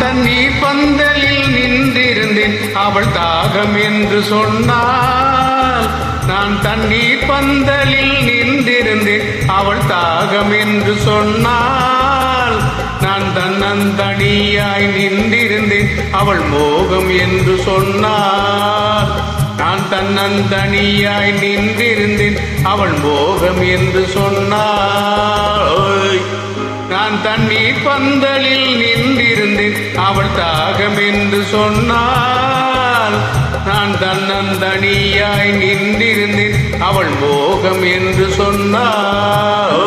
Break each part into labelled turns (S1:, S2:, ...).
S1: தண்ணீர் பந்தலில் நின்றிருந்தேன் அவள் தாகம் என்று சொன்னாள். நான் தண்ணீர் பந்தலில் நின்றிருந்தேன் அவள் தாகம் என்று சொன்னாள். நான் தன்னந்தனியாய் நின்றிருந்தேன் அவள் மோகம் என்று சொன்னாள். நான் தன்னந்தனியாய் நின்றிருந்தேன் அவள் மோகம் என்று சொன்னாள். நான் தண்ணீர் பந்தலில் நின்றிருந்தேன் அவள் தாகம் என்று சொன்னாள். நான் தன்னந்தனியாய் நின்றிருந்தேன் அவள் மோகம் என்று சொன்னாள்.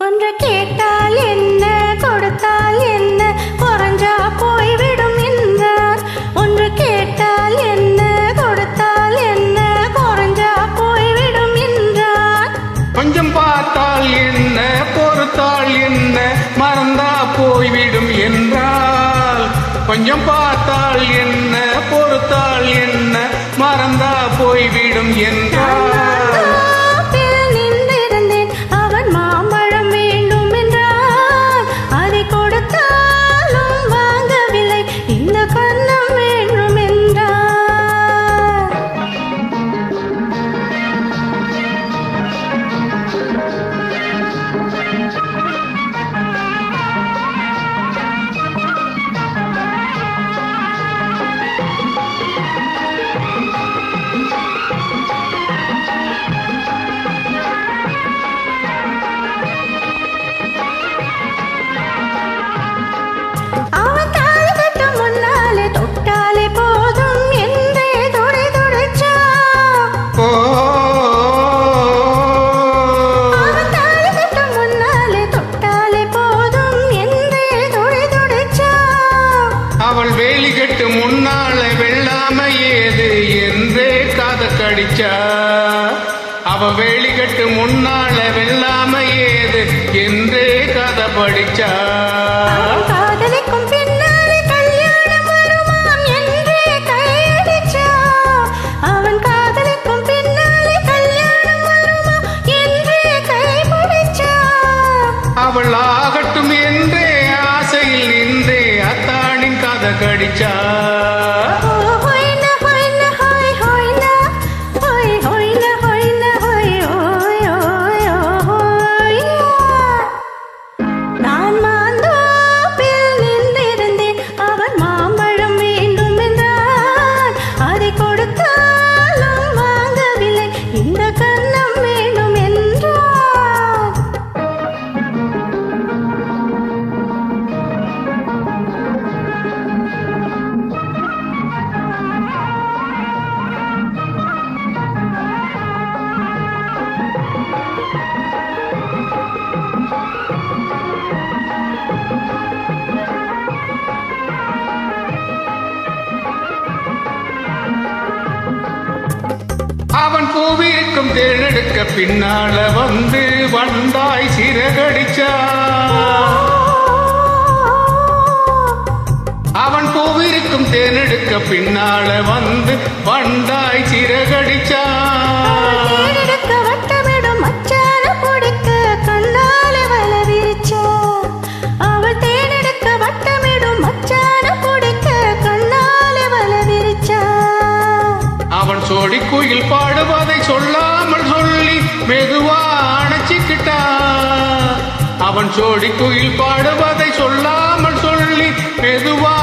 S2: ஒன்று கேட்டால் என்ன கொடுத்தால் என்ன குறைஞ்சா போய்விடும் என்றார். ஒன்று கேட்டால் என்ன கொடுத்தால் என்ன குறைஞ்சா போய்விடும் என்றார்.
S1: கொஞ்சம் பார்த்தால் என்ன பொறுத்தால் என்ன மறந்தா போய்விடும் என்றால். கொஞ்சம் பார்த்தால் என்ன பொறுத்தால் என்ன மறந்தா போய்விடும் என்றால். அவள் வேலி கட்டு முன்னால வெள்ளாம ஏது என்றே காத கடிச்சா. அவ வேலி கட்டு முன்னால வெள்ளாம ஏது என்றே கதை படிச்சா.
S2: காதலிக்கும் பின்னாலே கல்யாணம் வருமாம் என்றே கையடிச்சா. அவன் காதலிக்கும் பின்னாலே கல்யாணம் வருமாம் என்றே கைபிடிச்சா.
S1: அவள் ஆகட்டும் என்றே ஆசையில் நின்றே அத்தானின் கதை கடிச்சா. அவன் பூவிருக்கும் தேனெடுக்க பின்னால வந்து வந்தாய் சிறகடிச்சா. அவன் பூவிருக்கும் தேனெடுக்க பின்னால வந்து வந்தாய் சிறகடிச்சா. அவன் சோடி குயில் பாடுவதை சொல்லாமல் சொல்லி மெதுவா அணைச்சிக்கிட்டா. அவன் சோடி குயில் பாடுவதை சொல்லாமல் சொல்லி மெதுவா